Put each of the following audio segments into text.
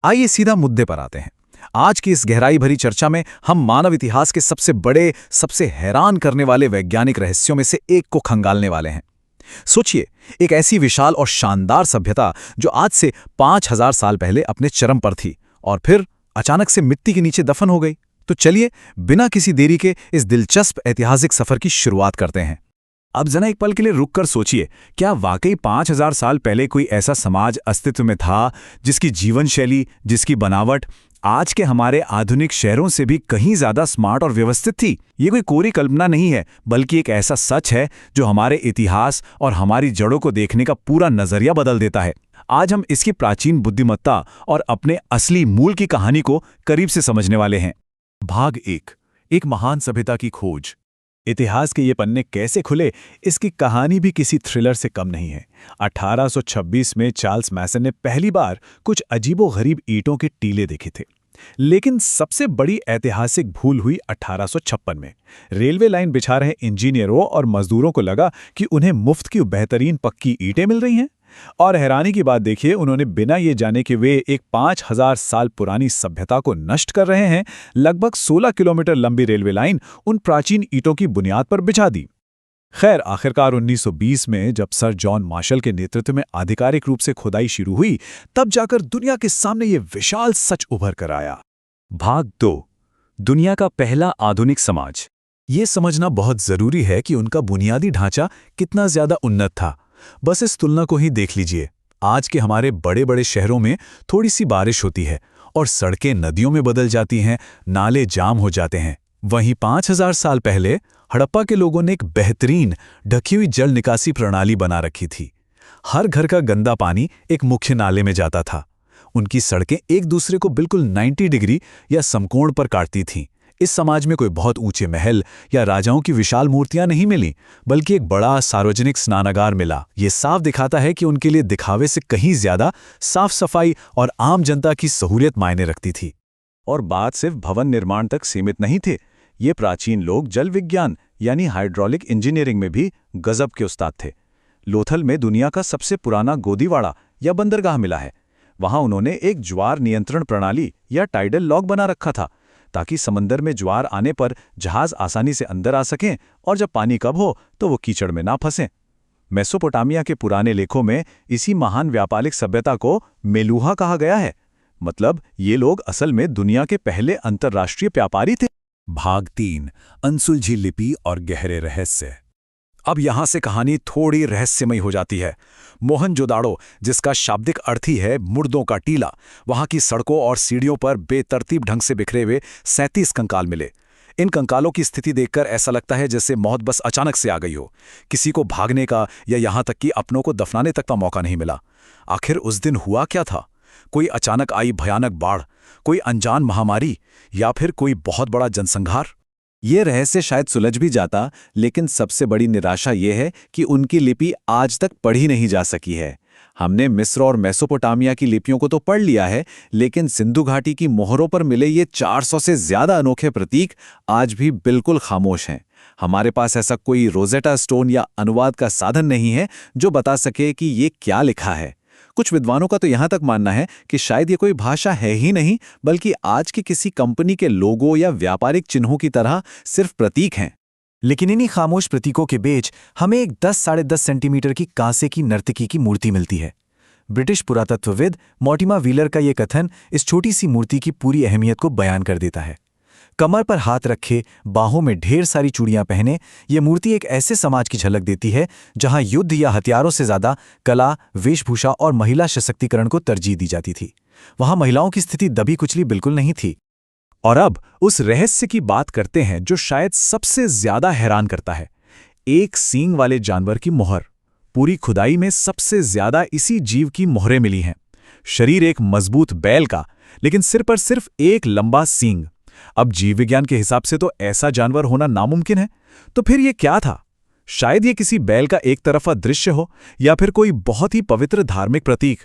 आइए सीधा मुद्दे पर आते हैं। आज की इस गहराई भरी चर्चा में हम मानव इतिहास के सबसे बड़े, सबसे हैरान करने वाले वैज्ञानिक रहस्यों में से एक को खंगालने वाले हैं। सोचिए, एक ऐसी विशाल और शानदार सभ्यता जो आज से 5000 साल पहले अपने चरम पर थी और फिर अचानक से मिट्टी के नीचे दफन हो गई। तो चलिए, बिना किसी देरी के इस दिलचस्प ऐतिहासिक सफर की शुरुआत करते हैं। अब जरा एक पल के लिए रुककर सोचिए, क्या वाकई 5000 साल पहले कोई ऐसा समाज अस्तित्व में था जिसकी जीवन शैली, जिसकी बनावट आज के हमारे आधुनिक शहरों से भी कहीं ज्यादा स्मार्ट और व्यवस्थित थी? ये कोई कोरी कल्पना नहीं है, बल्कि एक ऐसा सच है जो हमारे इतिहास और हमारी जड़ों को देखने का पूरा नजरिया बदल देता है। आज हम इसकी प्राचीन बुद्धिमत्ता और अपने असली मूल की कहानी को करीब से समझने वाले हैं। भाग 1, एक महान सभ्यता की खोज। इतिहास के ये पन्ने कैसे खुले, इसकी कहानी भी किसी थ्रिलर से कम नहीं है। 1826 में चार्ल्स मैसन ने पहली बार कुछ अजीबोगरीब ईंटों के टीले देखे थे। लेकिन सबसे बड़ी ऐतिहासिक भूल हुई 1856 में। रेलवे लाइन बिछा रहे इंजीनियरों और मजदूरों को लगा कि उन्हें मुफ्त की बेहतरीन पक्की ईंटें मिल रही हैं। और हैरानी की बात देखिए, उन्होंने बिना ये जाने कि वे एक 5000 साल पुरानी सभ्यता को नष्ट कर रहे हैं, लगभग 16 किलोमीटर लंबी रेलवे लाइन उन प्राचीन ईंटों की बुनियाद पर बिछा दी। खैर, आखिरकार 1920 में जब सर जॉन मार्शल के नेतृत्व में आधिकारिक रूप से खुदाई शुरू हुई, तब जाकर दुनिया के सामने ये विशाल सच उभर कर आया। भाग 2, दुनिया का पहला आधुनिक समाज। ये समझना बहुत जरूरी है कि उनका बुनियादी ढांचा कितना ज्यादा उन्नत था। बस इस तुलना को ही देख लीजिए। आज के हमारे बड़े बड़े शहरों में थोड़ी सी बारिश होती है और सड़कें नदियों में बदल जाती हैं, नाले जाम हो जाते हैं। वहीं 5000 साल पहले हड़प्पा के लोगों ने एक बेहतरीन ढकी हुई जल निकासी प्रणाली बना रखी थी। हर घर का गंदा पानी एक मुख्य नाले में जाता था। उनकी सड़कें एक दूसरे को बिल्कुल 90 डिग्री या समकोण पर काटती थीं। इस समाज में कोई बहुत ऊंचे महल या राजाओं की विशाल मूर्तियां नहीं मिली, बल्कि एक बड़ा सार्वजनिक स्नानागार मिला। ये साफ दिखाता है कि उनके लिए दिखावे से कहीं ज्यादा साफ सफाई और आम जनता की सहूलियत मायने रखती थी। और बात सिर्फ भवन निर्माण तक सीमित नहीं थे। ये प्राचीन लोग जल विज्ञान यानी हाइड्रोलिक इंजीनियरिंग में भी गजब के उस्ताद थे। लोथल में दुनिया का सबसे पुराना गोदीवाड़ा या बंदरगाह मिला है। वहां उन्होंने एक ज्वार नियंत्रण प्रणाली या टाइडल लॉक बना रखा था, ताकि समंदर में ज्वार आने पर जहाज आसानी से अंदर आ सकें और जब पानी कम हो तो वो कीचड़ में ना फंसें। मेसोपोटामिया के पुराने लेखों में इसी महान व्यापारिक सभ्यता को मेलूहा कहा गया है। मतलब ये लोग असल में दुनिया के पहले अंतर्राष्ट्रीय व्यापारी थे। भाग 3, अनसुलझी लिपि और गहरे रहस्य। अब यहां से कहानी थोड़ी रहस्यमयी हो जाती है। मोहनजोदाड़ो, जिसका शाब्दिक अर्थ ही है मुर्दों का टीला, वहां की सड़कों और सीढ़ियों पर बेतरतीब ढंग से बिखरे हुए 37 कंकाल मिले। इन कंकालों की स्थिति देखकर ऐसा लगता है जैसे मौत बस अचानक से आ गई हो। किसी को भागने का या यहां तक कि अपनों को दफनाने तक का मौका नहीं मिला। आखिर उस दिन हुआ क्या था? कोई अचानक आई भयानक बाढ़, कोई अनजान महामारी, या फिर कोई बहुत बड़ा जनसंहार? ये रहस्य शायद सुलझ भी जाता, लेकिन सबसे बड़ी निराशा ये है कि उनकी लिपि आज तक पढ़ी नहीं जा सकी है। हमने मिस्र और मेसोपोटामिया की लिपियों को तो पढ़ लिया है, लेकिन सिंधु घाटी की मोहरों पर मिले ये 400 से ज्यादा अनोखे प्रतीक आज भी बिल्कुल खामोश हैं। हमारे पास ऐसा कोई रोजेटा स्टोन या अनुवाद का साधन नहीं है जो बता सके कि ये क्या लिखा है। कुछ विद्वानों का तो यहां तक मानना है कि शायद ये कोई भाषा है ही नहीं, बल्कि आज की किसी कंपनी के लोगो या व्यापारिक चिन्हों की तरह सिर्फ प्रतीक हैं। लेकिन इन्हीं खामोश प्रतीकों के बीच हमें एक 10-10.5 सेंटीमीटर की कांसे की नर्तकी की मूर्ति मिलती है। ब्रिटिश पुरातत्वविद मॉर्टिमर व्हीलर का यह कथन इस छोटी सी मूर्ति की पूरी अहमियत को बयान कर देता है। कमर पर हाथ रखे, बाहों में ढेर सारी चूड़ियां पहने, ये मूर्ति एक ऐसे समाज की झलक देती है जहां युद्ध या हथियारों से ज्यादा कला, वेशभूषा और महिला सशक्तिकरण को तरजीह दी जाती थी। वहां महिलाओं की स्थिति दबी कुचली बिल्कुल नहीं थी। और अब उस रहस्य की बात करते हैं जो शायद सबसे ज्यादा हैरान करता है। एक सींग वाले जानवर की मोहर। पूरी खुदाई में सबसे ज्यादा इसी जीव की मोहरें मिली हैं। शरीर एक मजबूत बैल का, लेकिन सिर पर सिर्फ एक लंबा सींग। अब जीव विज्ञान के हिसाब से तो ऐसा जानवर होना नामुमकिन है। तो फिर ये क्या था? शायद ये किसी बैल का एक तरफा दृश्य हो, या फिर कोई बहुत ही पवित्र धार्मिक प्रतीक।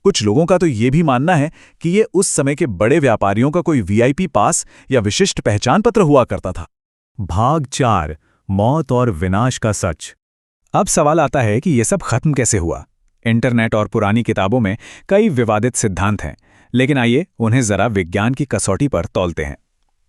कुछ लोगों का तो ये भी मानना है कि ये उस समय के बड़े व्यापारियों का कोई वीआईपी पास या विशिष्ट पहचान पत्र हुआ करता था। भाग 4, मौत और विनाश का सच। अब सवाल आता है कि यह सब खत्म कैसे हुआ। इंटरनेट और पुरानी किताबों में कई विवादित सिद्धांत हैं, लेकिन आइए उन्हें जरा विज्ञान की कसौटी पर तौलते हैं।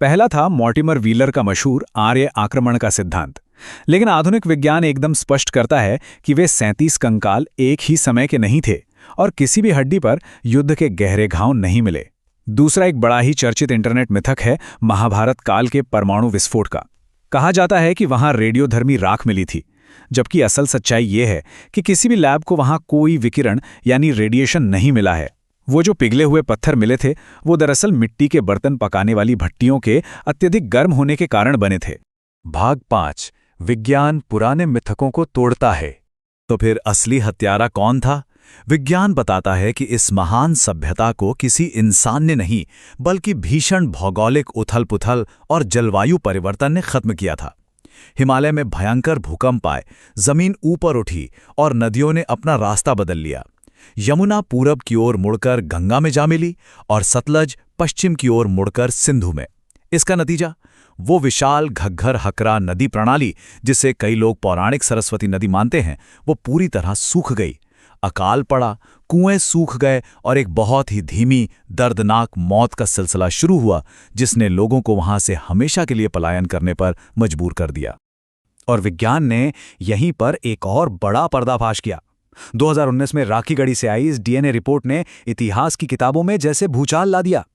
पहला था मॉर्टिमर व्हीलर का मशहूर आर्य आक्रमण का सिद्धांत। लेकिन आधुनिक विज्ञान एकदम स्पष्ट करता है कि वे 37 कंकाल एक ही समय के नहीं थे और किसी भी हड्डी पर युद्ध के गहरे घाव नहीं मिले। दूसरा एक बड़ा ही चर्चित इंटरनेट मिथक है महाभारत काल के परमाणु विस्फोट का। कहा जाता है कि वहां रेडियोधर्मी राख मिली थी, जबकि असल सच्चाई ये है कि किसी भी लैब को वहां कोई विकिरण यानी रेडिएशन नहीं मिला है। वो जो पिघले हुए पत्थर मिले थे वो दरअसल मिट्टी के बर्तन पकाने वाली भट्टियों के अत्यधिक गर्म होने के कारण बने थे। भाग 5 विज्ञान पुराने मिथकों को तोड़ता है। तो फिर असली हत्यारा कौन था? विज्ञान बताता है कि इस महान सभ्यता को किसी इंसान ने नहीं बल्कि भीषण भौगोलिक उथल-पुथल और जलवायु परिवर्तन ने खत्म किया था। हिमालय में भयंकर भूकंप आए, जमीन ऊपर उठी और नदियों ने अपना रास्ता बदल लिया। यमुना पूरब की ओर मुड़कर गंगा में जा मिली और सतलज पश्चिम की ओर मुड़कर सिंधु में। इसका नतीजा वो विशाल घग्घर हकरा नदी प्रणाली, जिसे कई लोग पौराणिक सरस्वती नदी मानते हैं, वो पूरी तरह सूख गई। अकाल पड़ा, कुएं सूख गए और एक बहुत ही धीमी दर्दनाक मौत का सिलसिला शुरू हुआ, जिसने लोगों को वहां से हमेशा के लिए पलायन करने पर मजबूर कर दिया। और विज्ञान ने यहीं पर एक और बड़ा पर्दाफाश किया। 2019 में राखीगढ़ी से आई इस डीएनए रिपोर्ट ने इतिहास की किताबों में जैसे भूचाल ला दिया।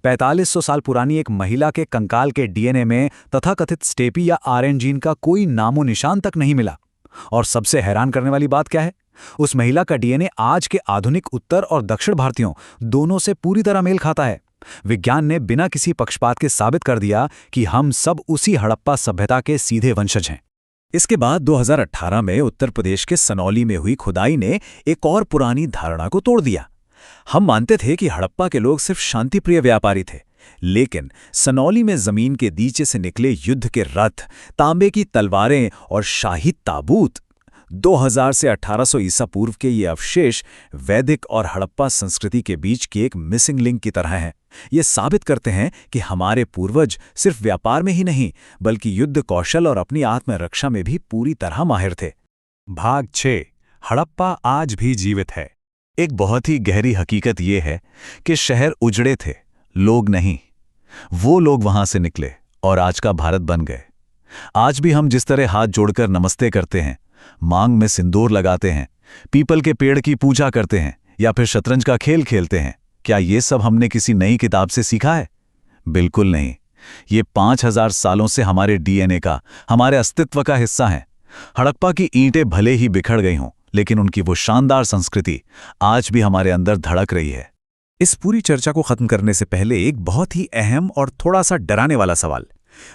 4500 साल पुरानी एक महिला के कंकाल के डीएनए में तथाकथित स्टेपी या आरएन जीन का कोई नामो निशान तक नहीं मिला। और सबसे हैरान करने वाली बात क्या है? उस महिला का डीएनए आज के आधुनिक उत्तर और दक्षिण भारतीयों दोनों से पूरी तरह मेल खाता है। विज्ञान ने बिना किसी पक्षपात के साबित कर दिया कि हम सब उसी हड़प्पा सभ्यता के सीधे वंशज हैं। इसके बाद 2018 में उत्तर प्रदेश के सनौली में हुई खुदाई ने एक और पुरानी धारणा को तोड़ दिया। हम मानते थे कि हड़प्पा के लोग सिर्फ शांतिप्रिय व्यापारी थे, लेकिन सनौली में जमीन के नीचे से निकले युद्ध के रथ, तांबे की तलवारें और शाही ताबूत, 2000 से 1800 ईसा पूर्व के ये अवशेष वैदिक और हड़प्पा संस्कृति के बीच की एक मिसिंग लिंक की तरह हैं। ये साबित करते हैं कि हमारे पूर्वज सिर्फ व्यापार में ही नहीं बल्कि युद्ध कौशल और अपनी आत्मरक्षा में भी पूरी तरह माहिर थे। भाग 6 हड़प्पा आज भी जीवित है। एक बहुत ही गहरी हकीकत ये है कि शहर उजड़े थे, लोग नहीं। वो लोग वहां से निकले और आज का भारत बन गए। आज भी हम जिस तरह हाथ जोड़कर नमस्ते करते हैं, मांग में सिंदूर लगाते हैं, पीपल के पेड़ की पूजा करते हैं या फिर शतरंज का खेल खेलते हैं, क्या ये सब हमने किसी नई किताब से सीखा है? बिल्कुल नहीं। ये 5000 सालों से हमारे डीएनए का, हमारे अस्तित्व का हिस्सा है। हड़प्पा की ईंटें भले ही बिखर गई हों, लेकिन उनकी वो शानदार संस्कृति आज भी हमारे अंदर धड़क रही है। इस पूरी चर्चा को खत्म करने से पहले एक बहुत ही अहम और थोड़ा सा डराने वाला सवाल।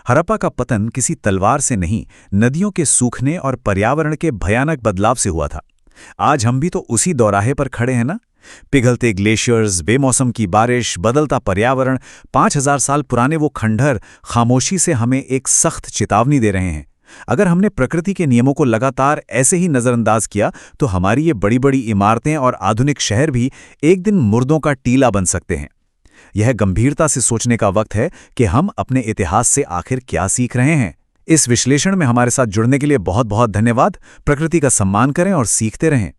हड़प्पा का पतन किसी तलवार से नहीं, नदियों के सूखने और पर्यावरण के भयानक बदलाव से हुआ था। आज हम भी तो उसी दौराहे पर खड़े हैं ना? पिघलते ग्लेशियर्स, बेमौसम की बारिश, बदलता पर्यावरण, 5000 साल पुराने वो खंडहर खामोशी से हमें एक सख्त चेतावनी दे रहे हैं। अगर हमने प्रकृति के नियमों को लगातार ऐसे ही नज़रअंदाज किया तो हमारी ये बड़ी बड़ी इमारतें और आधुनिक शहर भी एक दिन मुर्दों का टीला बन सकते हैं। यह गंभीरता से सोचने का वक्त है कि हम अपने इतिहास से आखिर क्या सीख रहे हैं। इस विश्लेषण में हमारे साथ जुड़ने के लिए बहुत बहुत धन्यवाद। प्रकृति का सम्मान करें और सीखते रहें।